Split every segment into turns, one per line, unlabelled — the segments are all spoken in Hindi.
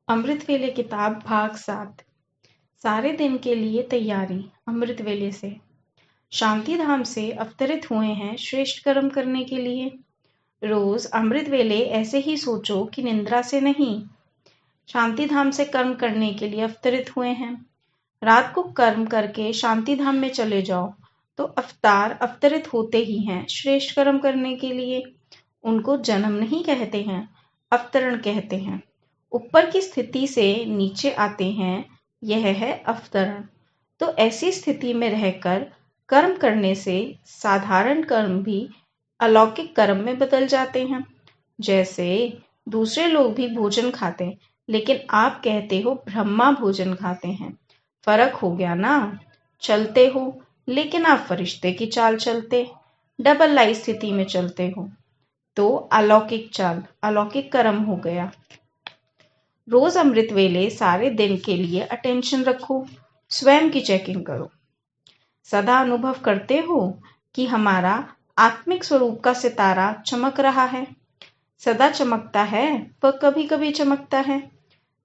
अमृत वेले किताब भाग 7। सारे दिन के लिए तैयारी। अमृत वेले से शांति धाम से अवतरित हुए हैं श्रेष्ठ कर्म करने के लिए। रोज अमृत वेले ऐसे ही सोचो कि निंद्रा से नहीं, शांति धाम से कर्म करने के लिए अवतरित हुए हैं। रात को कर्म करके शांति धाम में चले जाओ तो अवतार अवतरित होते ही हैं श्रेष्ठ कर्म करने के लिए। उनको जन्म नहीं कहते हैं, अवतरण कहते हैं। ऊपर की स्थिति से नीचे आते हैं, यह है अवतरण। तो ऐसी स्थिति में रहकर कर्म करने से साधारण कर्म भी अलौकिक कर्म में बदल जाते हैं। जैसे दूसरे लोग भी भोजन खाते, लेकिन आप कहते हो ब्रह्मा भोजन खाते हैं। फर्क हो गया ना। चलते हो लेकिन आप फरिश्ते की चाल चलते, डबल लाइफ स्थिति में चलते हो, तो अलौकिक चाल, अलौकिक कर्म हो गया। रोज अमृत वेले सारे दिन के लिए अटेंशन रखो, स्वयं की चेकिंग करो। सदा अनुभव करते हो कि हमारा आत्मिक स्वरूप का सितारा चमक रहा है। सदा चमकता है पर कभी कभी चमकता है।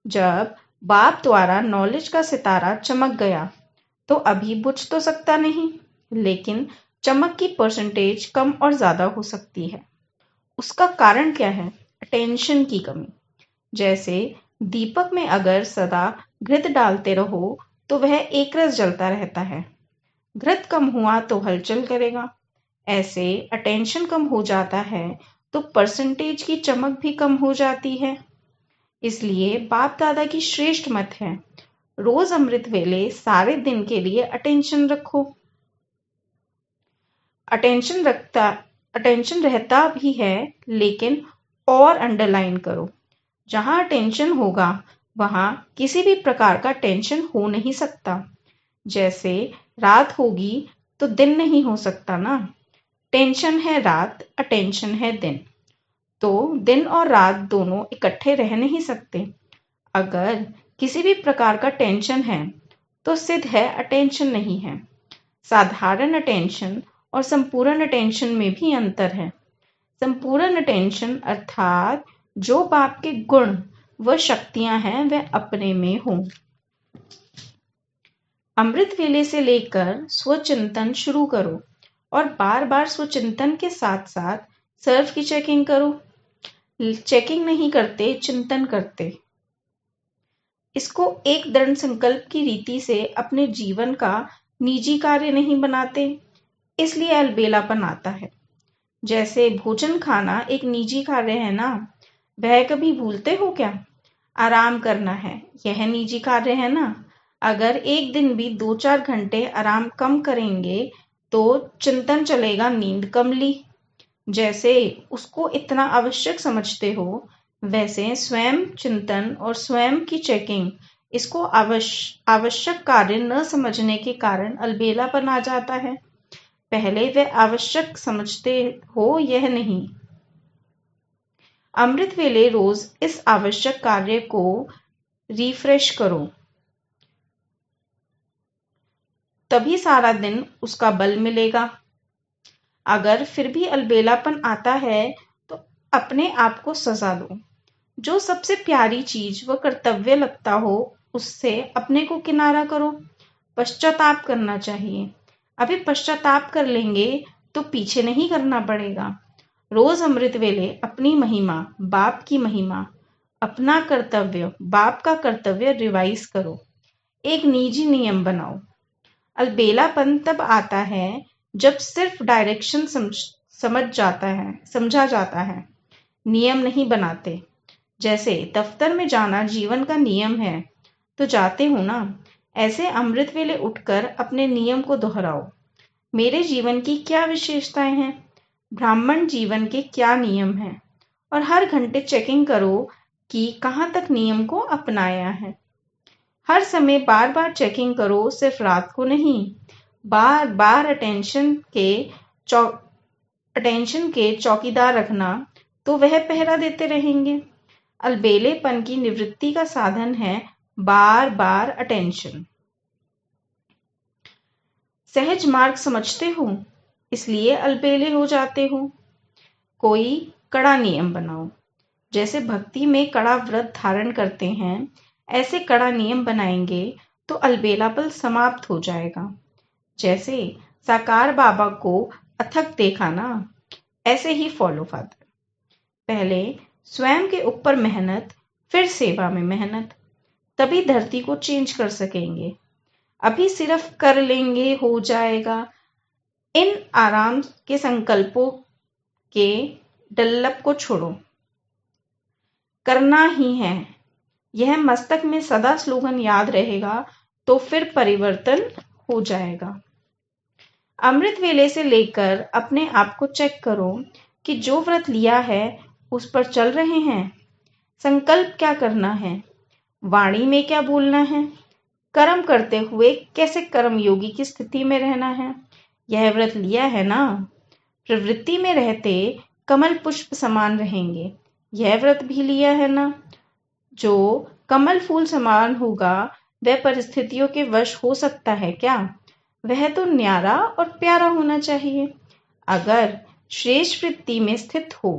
जब बाप द्वारा नॉलेज का सितारा चमक गया तो अभी बुझ तो सकता नहीं, लेकिन चमक की परसेंटेज कम और ज्यादा हो सकती है। उसका कारण क्या है? अटेंशन की कमी। जैसे दीपक में अगर सदा घृत डालते रहो तो वह एक रस जलता रहता है। घृत कम हुआ तो हलचल करेगा। ऐसे अटेंशन कम हो जाता है तो परसेंटेज की चमक भी कम हो जाती है। इसलिए बाप दादा की श्रेष्ठ मत है, रोज अमृत वेले सारे दिन के लिए अटेंशन रखो। अटेंशन रहता भी है, लेकिन और अंडरलाइन करो। जहां टेंशन होगा वहां किसी भी प्रकार का टेंशन हो नहीं सकता। जैसे रात होगी तो दिन नहीं हो सकता ना। टेंशन है रात, अटेंशन है दिन, तो दिन और रात दोनों इकट्ठे रह नहीं सकते। अगर किसी भी प्रकार का टेंशन है तो सिद्ध है अटेंशन नहीं है। साधारण अटेंशन और संपूर्ण अटेंशन में भी अंतर है। संपूर्ण अटेंशन अर्थात जो बाप के गुण व शक्तियां हैं वह अपने में हो। अमृत वेले से लेकर स्वचिंतन शुरू करो और बार बार स्वचिंतन के साथ साथ सर्व की चेकिंग करो। चेकिंग नहीं करते, चिंतन करते। इसको एक दृढ़ संकल्प की रीति से अपने जीवन का निजी कार्य नहीं बनाते, इसलिए अलबेलापन आता है। जैसे भोजन खाना एक निजी कार्य है ना, वह कभी भूलते हो क्या? आराम करना है, यह निजी कार्य है ना। अगर एक दिन भी 2-4 घंटे आराम कम करेंगे तो चिंतन चलेगा, नींद कम ली। जैसे उसको इतना आवश्यक समझते हो, वैसे स्वयं चिंतन और स्वयं की चेकिंग, इसको आवश्यक कार्य न समझने के कारण अलबेलापन आ जाता है। पहले वे आवश्यक समझते हो, यह नहीं। अमृत वेले रोज इस आवश्यक कार्य को रिफ्रेश करो, तभी सारा दिन उसका बल मिलेगा। अगर फिर भी अलबेलापन आता है तो अपने आप को सजा दो। जो सबसे प्यारी चीज व कर्तव्य लगता हो उससे अपने को किनारा करो। पश्चाताप करना चाहिए। अभी पश्चाताप कर लेंगे तो पीछे नहीं करना पड़ेगा। रोज अमृत वेले अपनी महिमा, बाप की महिमा, अपना कर्तव्य, बाप का कर्तव्य रिवाइज करो। एक निजी नियम बनाओ। अलबेलापन तब आता है जब सिर्फ डायरेक्शन समझा जाता है, नियम नहीं बनाते। जैसे दफ्तर में जाना जीवन का नियम है तो जाते हो ना, ऐसे अमृत वेले उठकर अपने नियम को दोहराओ। मेरे जीवन की क्या विशेषताएं हैं, ब्राह्मण जीवन के क्या नियम हैं, और हर घंटे चेकिंग करो कि कहाँ तक नियम को अपनाया है। हर समय बार बार चेकिंग करो, सिर्फ रात को नहीं। बार बार अटेंशन के चौकीदार रखना तो वह पहरा देते रहेंगे। अलबेलेपन की निवृत्ति का साधन है बार बार अटेंशन। सहज मार्ग समझते हो, इसलिए अलबेले हो जाते हो। कोई कड़ा नियम बनाओ। जैसे भक्ति में कड़ा व्रत धारण करते हैं, ऐसे कड़ा नियम बनाएंगे तो अलबेलापन समाप्त हो जाएगा। जैसे साकार बाबा को अथक देखा ना, ऐसे ही फॉलो फादर। पहले स्वयं के ऊपर मेहनत, फिर सेवा में मेहनत, तभी धरती को चेंज कर सकेंगे। अभी सिर्फ कर लेंगे हो जाएगा, इन आराम के संकल्पों के डल्लप को छोड़ो। करना ही है, यह मस्तक में सदा स्लोगन याद रहेगा तो फिर परिवर्तन हो जाएगा। अमृत वेले से लेकर अपने आप को चेक करो कि जो व्रत लिया है उस पर चल रहे हैं। संकल्प क्या करना है, वाणी में क्या बोलना है, कर्म करते हुए कैसे कर्म योगी की स्थिति में रहना है। यह व्रत लिया है ना, प्रवृत्ति में रहते कमल पुष्प समान रहेंगे। यह व्रत भी लिया है ना, जो कमल फूल समान होगा वह परिस्थितियों के वश हो सकता है क्या? वह तो न्यारा और प्यारा होना चाहिए। अगर श्रेष्ठ वृत्ति में स्थित हो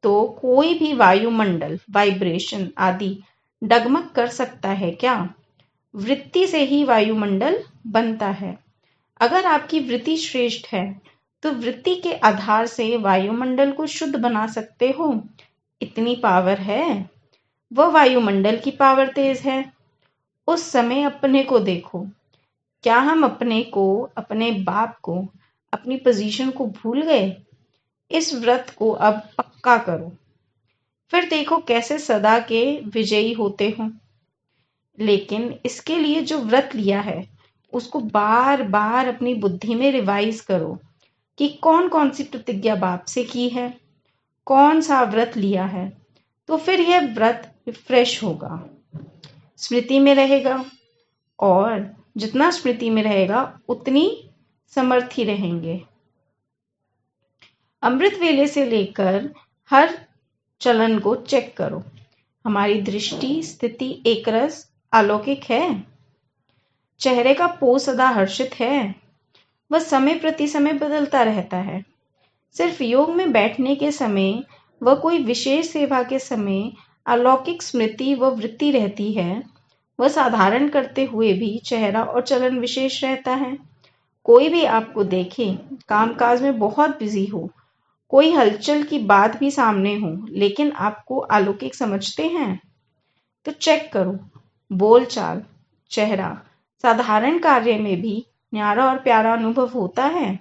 तो कोई भी वायुमंडल, वाइब्रेशन आदि डगमग कर सकता है क्या? वृत्ति से ही वायुमंडल बनता है। अगर आपकी वृत्ति श्रेष्ठ है तो वृत्ति के आधार से वायुमंडल को शुद्ध बना सकते हो। इतनी पावर है। वह वायुमंडल की पावर तेज है। उस समय अपने को देखो, क्या हम अपने को, अपने बाप को, अपनी पोजीशन को भूल गए? इस व्रत को अब पक्का करो, फिर देखो कैसे सदा के विजयी होते हो। लेकिन इसके लिए जो व्रत लिया है उसको बार बार अपनी बुद्धि में रिवाइज करो कि कौन कौन सी प्रतिज्ञा बाप से की है, कौन सा व्रत लिया है, तो फिर यह व्रत रिफ्रेश होगा, स्मृति में रहेगा, और जितना स्मृति में रहेगा उतनी समर्थी रहेंगे। अमृत वेले से लेकर हर चलन को चेक करो। हमारी दृष्टि स्थिति एकरस अलौकिक है। चेहरे का पोज सदा हर्षित है। वह समय प्रति समय बदलता रहता है। सिर्फ योग में बैठने के समय वह कोई विशेष सेवा के समय अलौकिक स्मृति व वृत्ति रहती है। वह साधारण करते हुए भी चेहरा और चलन विशेष रहता है। कोई भी आपको देखे कामकाज में बहुत बिजी हो, कोई हलचल की बात भी सामने हो, लेकिन आपको अलौकिक समझते हैं तो चेक करो बोलचाल, चेहरा, साधारण कार्य में भी न्यारा और प्यारा अनुभव होता है।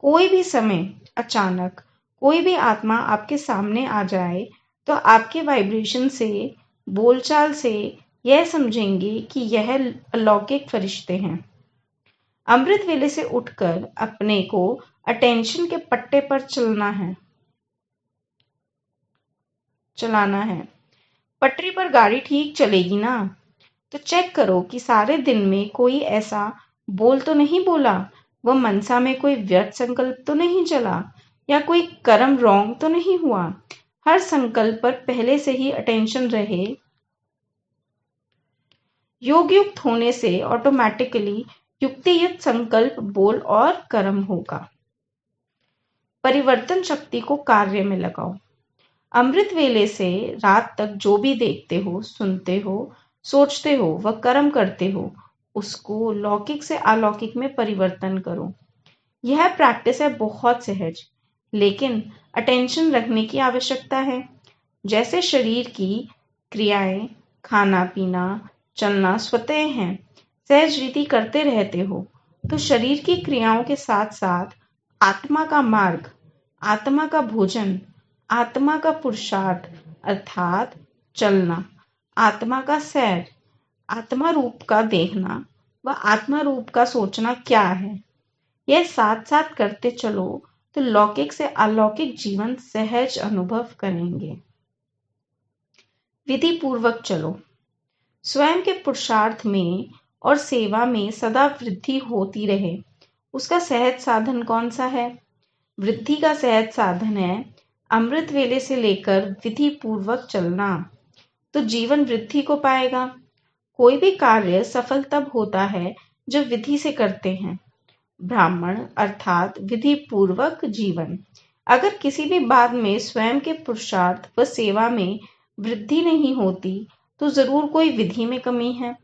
कोई भी समय अचानक कोई भी आत्मा आपके सामने आ जाए तो आपके वाइब्रेशन से, बोलचाल से यह समझेंगे कि यह अलौकिक फरिश्ते हैं। अमृत वेले से उठकर अपने को अटेंशन के पट्टे पर चलाना है। पटरी पर गाड़ी ठीक चलेगी ना, तो चेक करो कि सारे दिन में कोई ऐसा बोल तो नहीं बोला, वह मनसा में कोई व्यर्थ संकल्प तो नहीं चला, या कोई कर्म रॉन्ग तो नहीं हुआ। हर संकल्प पर पहले से ही अटेंशन रहे। योग युक्त होने से ऑटोमेटिकली युक्तियुक्त संकल्प, बोल और कर्म होगा। परिवर्तन शक्ति को कार्य में लगाओ। अमृत वेले से रात तक जो भी देखते हो, सुनते हो, सोचते हो व कर्म करते हो, उसको लौकिक से अलौकिक में परिवर्तन करो। यह प्रैक्टिस है बहुत सहज, लेकिन अटेंशन रखने की आवश्यकता है। जैसे शरीर की क्रियाएं, खाना पीना, चलना स्वतः हैं, सहज रीति करते रहते हो, तो शरीर की क्रियाओं के साथ साथ आत्मा का मार्ग, आत्मा का भोजन, आत्मा का पुरुषार्थ अर्थात चलना, आत्मा का सैर, आत्मा रूप का देखना व आत्मा रूप का सोचना क्या है, यह साथ साथ करते चलो तो लौकिक से अलौकिक जीवन सहज अनुभव करेंगे। विधि पूर्वक चलो। स्वयं के पुरुषार्थ में और सेवा में सदा वृद्धि होती रहे, उसका सहज साधन कौन सा है? वृद्धि का सहज साधन है अमृत वेले से लेकर विधि पूर्वक चलना, तो जीवन वृद्धि को पाएगा। कोई भी कार्य सफल तब होता है जब विधि से करते हैं। ब्राह्मण अर्थात विधि पूर्वक जीवन, अगर किसी भी बात में स्वयं के पुरुषार्थ व सेवा में वृद्धि नहीं होती तो जरूर कोई विधि में कमी है।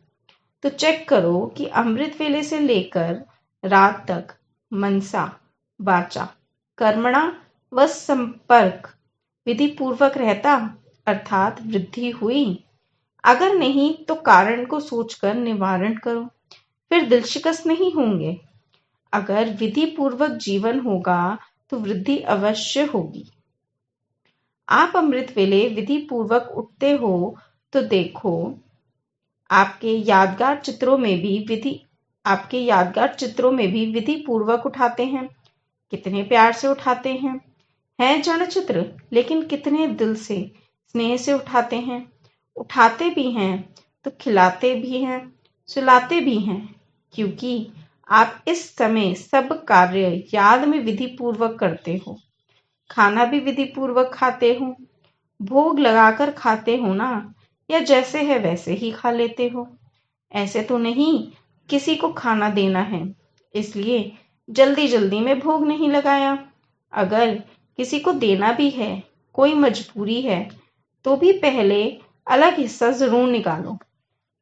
तो चेक करो कि अमृत वेले से लेकर रात तक मनसा वाचा कर्मणा व संपर्क विधि पूर्वक रहता, अर्थात वृद्धि हुई। अगर नहीं तो कारण को सोचकर निवारण करो, फिर दिल शिकस्त नहीं होंगे। अगर विधि पूर्वक जीवन होगा तो वृद्धि अवश्य होगी। आप अमृत वेले विधि पूर्वक उठते हो तो देखो आपके यादगार चित्रों में भी विधि पूर्वक उठाते हैं। कितने प्यार से उठाते हैं। है जड़ चित्र, लेकिन कितने दिल से स्नेह से उठाते हैं। उठाते भी हैं तो खिलाते भी हैं, सुलाते भी हैं, क्योंकि आप इस समय सब कार्य याद में विधि पूर्वक करते हो। खाना भी विधि पूर्वक खाते हो, भोग लगाकर खाते हो ना, या जैसे है वैसे ही खा लेते हो। ऐसे तो नहीं किसी को खाना देना है इसलिए जल्दी जल्दी में भोग नहीं लगाया। अगर किसी को देना भी है, कोई मजबूरी है, तो भी पहले अलग हिस्सा जरूर निकालो।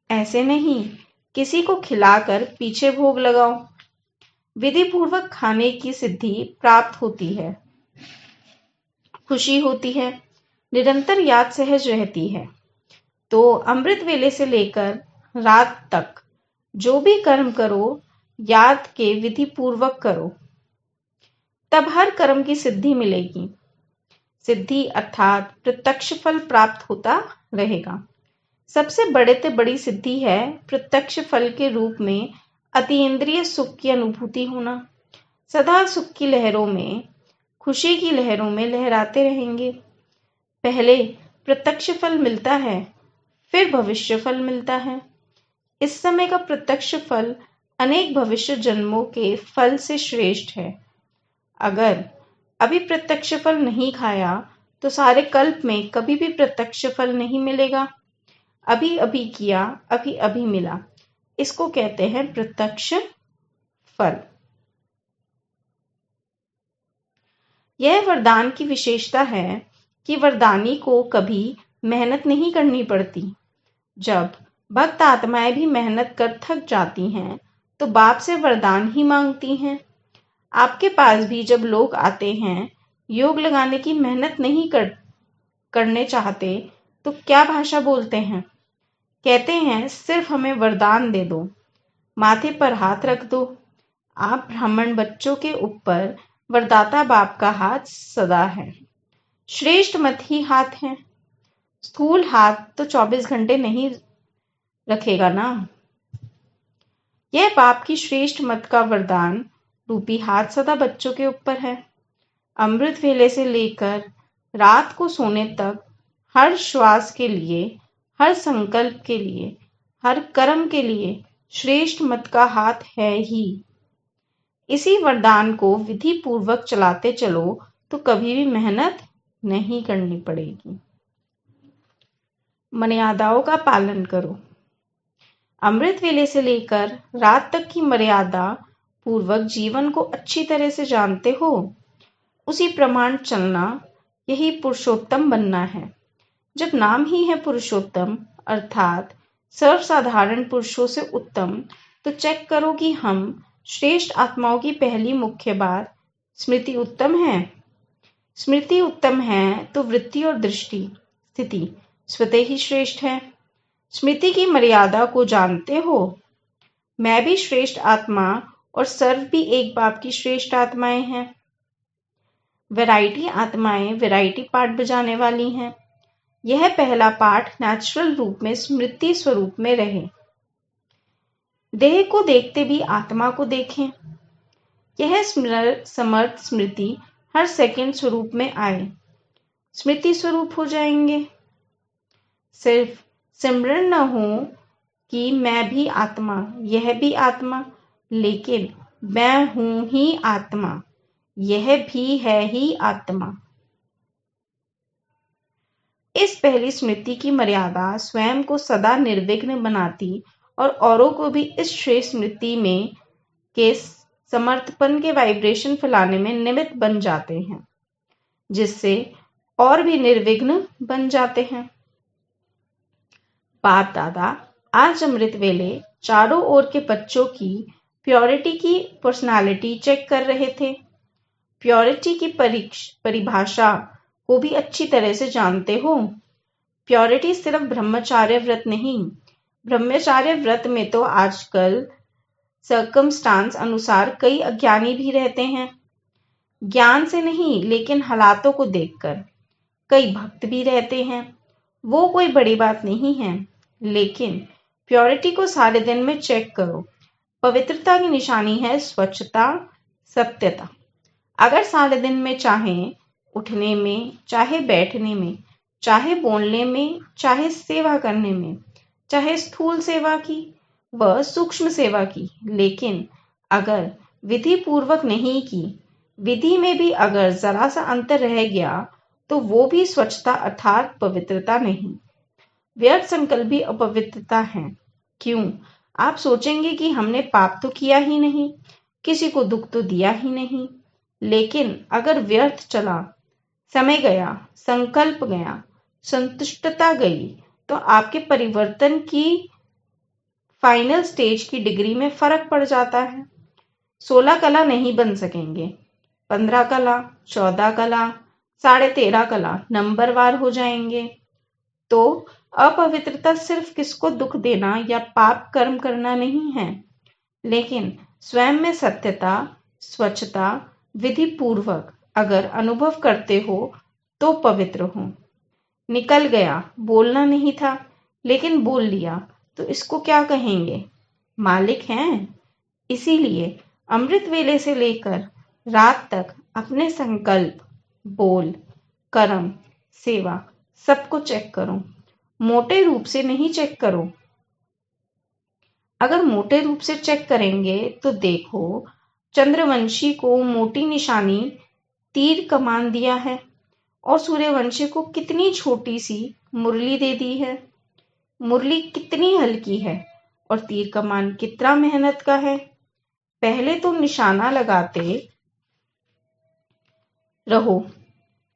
ऐसे नहीं किसी को खिलाकर पीछे भोग लगाओ। विधि पूर्वक खाने की सिद्धि प्राप्त होती है, खुशी होती है, निरंतर याद सहज रहती है। तो अमृत वेले से लेकर रात तक जो भी कर्म करो याद के विधि पूर्वक करो, तब हर कर्म की सिद्धि मिलेगी। सिद्धि अर्थात प्रत्यक्ष फल प्राप्त होता रहेगा। सबसे बड़े से बड़ी सिद्धि है प्रत्यक्ष फल के रूप में अतीन्द्रिय सुख की अनुभूति होना। सदा सुख की लहरों में, खुशी की लहरों में लहराते रहेंगे। पहले प्रत्यक्ष फल मिलता है, फिर भविष्य फल मिलता है। इस समय का प्रत्यक्ष फल अनेक भविष्य जन्मों के फल से श्रेष्ठ है। अगर अभी प्रत्यक्ष फल नहीं खाया तो सारे कल्प में कभी भी प्रत्यक्ष फल नहीं मिलेगा। अभी अभी किया, अभी अभी मिला, इसको कहते हैं प्रत्यक्ष फल। यह वरदान की विशेषता है कि वरदानी को कभी मेहनत नहीं करनी पड़ती। जब भक्त आत्माएं भी मेहनत कर थक जाती हैं तो बाप से वरदान ही मांगती हैं। आपके पास भी जब लोग आते हैं, योग लगाने की मेहनत नहीं करने चाहते, तो क्या भाषा बोलते हैं? कहते हैं सिर्फ हमें वरदान दे दो, माथे पर हाथ रख दो। आप ब्राह्मण बच्चों के ऊपर वरदाता बाप का हाथ सदा है। श्रेष्ठ मत ही हाथ है। स्थूल हाथ तो 24 घंटे नहीं रखेगा ना। यह बाप की श्रेष्ठ मत का वरदान रूपी हाथ सदा बच्चों के ऊपर है। अमृत वेले से लेकर रात को सोने तक हर श्वास के लिए, हर संकल्प के लिए, हर कर्म के लिए श्रेष्ठ मत का हाथ है ही। इसी वरदान को विधि पूर्वक चलाते चलो तो कभी भी मेहनत नहीं करनी पड़ेगी। मर्यादाओं का पालन करो। अमृत वेले से लेकर रात तक की मर्यादा पूर्वक जीवन को अच्छी तरह से जानते हो, उसी प्रमाण चलना, यही पुरुषोत्तम बनना है। जब नाम ही है पुरुषोत्तम अर्थात सर्वसाधारण पुरुषों से उत्तम, तो चेक करो कि हम श्रेष्ठ आत्माओं की पहली मुख्य बात स्मृति उत्तम है। स्मृति उत्तम है तो वृत्ति और दृष्टि स्थिति स्वतः ही श्रेष्ठ है। स्मृति की मर्यादा को जानते हो। मैं भी श्रेष्ठ आत्मा और सर्व भी एक बाप की श्रेष्ठ आत्माएं हैं। वैरायटी आत्माएं वैरायटी पाठ बजाने वाली हैं। यह पहला पाठ नेचुरल रूप में स्मृति स्वरूप में रहे। देह को देखते भी आत्मा को देखें। यह समर्थ स्मृति हर सेकंड स्वरूप में आए, स्मृति स्वरूप हो जाएंगे। सिर्फ सिमरन न हो कि मैं भी आत्मा, यह भी आत्मा, लेकिन मैं हूं ही आत्मा, यह भी है ही आत्मा। इस पहली स्मृति की मर्यादा स्वयं को सदा निर्विघ्न बनाती और औरों को भी इस श्रेष्ठ स्मृति में के समर्थपन के वाइब्रेशन फैलाने में निमित्त बन जाते हैं। जिससे और भी निर्विघ्न बन जाते हैं। बाप दादा आज अमृत वेले चारों ओर के बच्चों की प्योरिटी की पर्सनालिटी चेक कर रहे थे। प्योरिटी की परिभाषा को भी अच्छी तरह से जानते हो। प्योरिटी सिर्फ ब्रह्मचार्य व्रत नहीं, ब्रह्मचार्य व्रत में तो आजकल सर्कमस्टांस अनुसार कई अज्ञानी भी रहते हैं। ज्ञान से नहीं लेकिन हालातों को देखकर। कई भक्त भी रहते हैं, वो कोई बड़ी बात नहीं है, लेकिन प्योरिटी को सारे दिन में चेक करो। पवित्रता की निशानी है स्वच्छता, सत्यता। अगर सारे दिन में चाहे उठने में, चाहे बैठने में, चाहे बोलने में, चाहे सेवा करने में, चाहे स्थूल सेवा की व सूक्ष्म सेवा की, लेकिन अगर विधि पूर्वक नहीं की, विधि में भी अगर जरा सा अंतर रह गया तो वो भी स्वच्छता अर्थात पवित्रता नहीं, व्यर्थ संकल्प भी अपवित्रता है। क्यों? आप सोचेंगे कि हमने पाप तो किया ही नहीं, किसी को दुख तो दिया ही नहीं, लेकिन अगर व्यर्थ चला, समय गया, संकल्प गया, संतुष्टता गई, तो आपके परिवर्तन की फाइनल स्टेज की डिग्री में फर्क पड़ जाता है। 16 कला नहीं बन सकेंगे, 15 कला, 14 कला, 13.5 कला नंबरवार हो जाएंगे। तो अपवित्रता सिर्फ किसको दुख देना या पाप कर्म करना नहीं है, लेकिन स्वयं में सत्यता, स्वच्छता, विधि पूर्वक अगर अनुभव करते हो तो पवित्र हो। निकल गया, बोलना नहीं था लेकिन बोल लिया, तो इसको क्या कहेंगे? मालिक हैं। इसीलिए अमृत वेले से लेकर रात तक अपने संकल्प, बोल, कर्म, सेवा सबको चेक करो। मोटे रूप से नहीं चेक करो। अगर मोटे रूप से चेक करेंगे तो देखो, चंद्रवंशी को मोटी निशानी तीर कमान दिया है और सूर्यवंशी को कितनी छोटी सी मुरली दे दी है। मुरली कितनी हल्की है और तीर कमान कितना मेहनत का है। पहले तो निशाना लगाते रहो,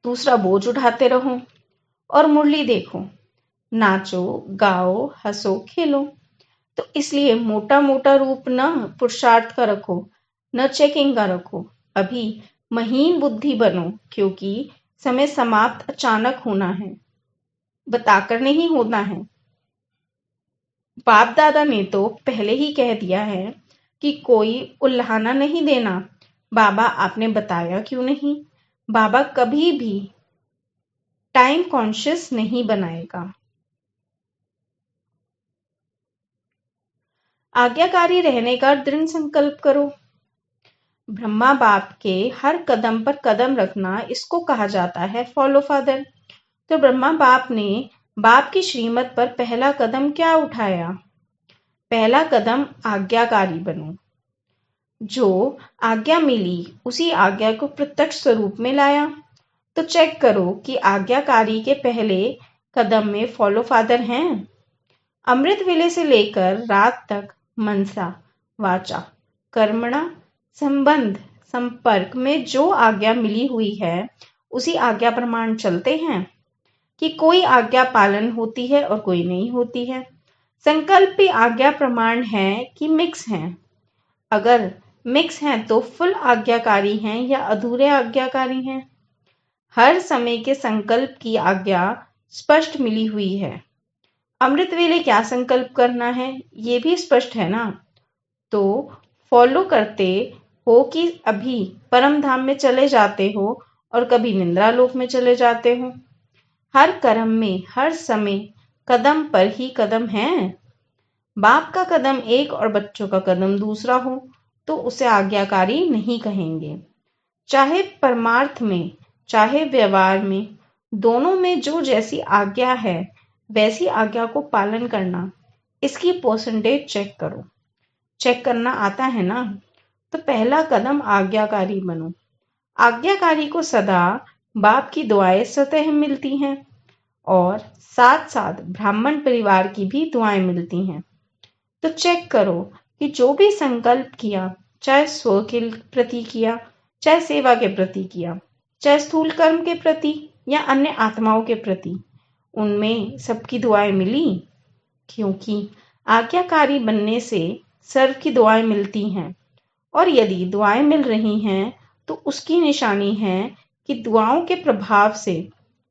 दूसरा बोझ उठाते रहो और मुरली देखो, नाचो, गाओ, हंसो, खेलो। तो इसलिए मोटा मोटा रूप न पुरुषार्थ का रखो, न चेकिंग का रखो। अभी महीन बुद्धि बनो, क्योंकि समय समाप्त अचानक होना है, बताकर नहीं होना है। बाप दादा ने तो पहले ही कह दिया है कि कोई उल्हाना नहीं देना। बाबा आपने बताया क्यों नहीं? बाबा कभी भी टाइम कॉन्शियस नहीं बनाएगा। आज्ञाकारी रहने का दृढ़ संकल्प करो। ब्रह्मा बाप के हर कदम पर कदम रखना, इसको कहा जाता है फॉलो फादर। तो ब्रह्मा बाप ने बाप की श्रीमत पर पहला कदम क्या उठाया? पहला कदम आज्ञाकारी बनो। जो आज्ञा मिली उसी आज्ञा को प्रत्यक्ष स्वरूप में लाया। तो चेक करो कि आज्ञाकारी के पहले कदम में फॉलो फादर हैं। अमृत वेले से लेकर रात तक मनसा, वाचा, कर्मणा, संबंध, संपर्क में जो आज्ञा मिली हुई है उसी आज्ञा प्रमाण चलते हैं कि कोई आज्ञा पालन होती है और कोई नहीं होती है। संकल्प भी आज्ञा प्रमाण है कि मिक्स हैं। अगर मिक्स हैं तो फुल आज्ञाकारी हैं या अधूरे आज्ञाकारी हैं। हर समय के संकल्प की आज्ञा स्पष्ट मिली हुई है। अमृत वेले क्या संकल्प करना है ये भी स्पष्ट है ना। तो फॉलो करते हो कि अभी परम धाम में चले जाते हो और कभी निंद्रा लोक में चले जाते हो। हर कर्म में हर समय कदम पर ही कदम है। बाप का कदम एक और बच्चों का कदम दूसरा हो तो उसे आज्ञाकारी नहीं कहेंगे। चाहे परमार्थ में चाहे व्यवहार में, दोनों में जो जैसी आज्ञा है वैसी आज्ञा को पालन करना, इसकी परसेंटेज चेक करो। चेक करना आता है ना? तो पहला कदम आज्ञाकारी बनो। आज्ञाकारी को सदा बाप की दुआएं सतह मिलती हैं और साथ साथ ब्राह्मण परिवार की भी दुआएं मिलती हैं। तो चेक करो कि जो भी संकल्प किया, चाहे स्व के प्रति किया, चाहे सेवा के प्रति किया, चाहे स्थूल कर्म के प्रति या अन्य आत्माओं के प्रति, उनमें सबकी दुआएं मिली, क्योंकि आज्ञाकारी बनने से सर्व की दुआएं मिलती हैं। और यदि दुआएं मिल रही हैं तो उसकी निशानी है कि दुआओं के प्रभाव से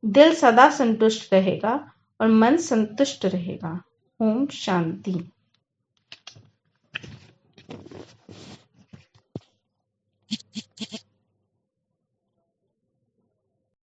दिल सदा संतुष्ट रहेगा और मन संतुष्ट रहेगा। ओम शांति।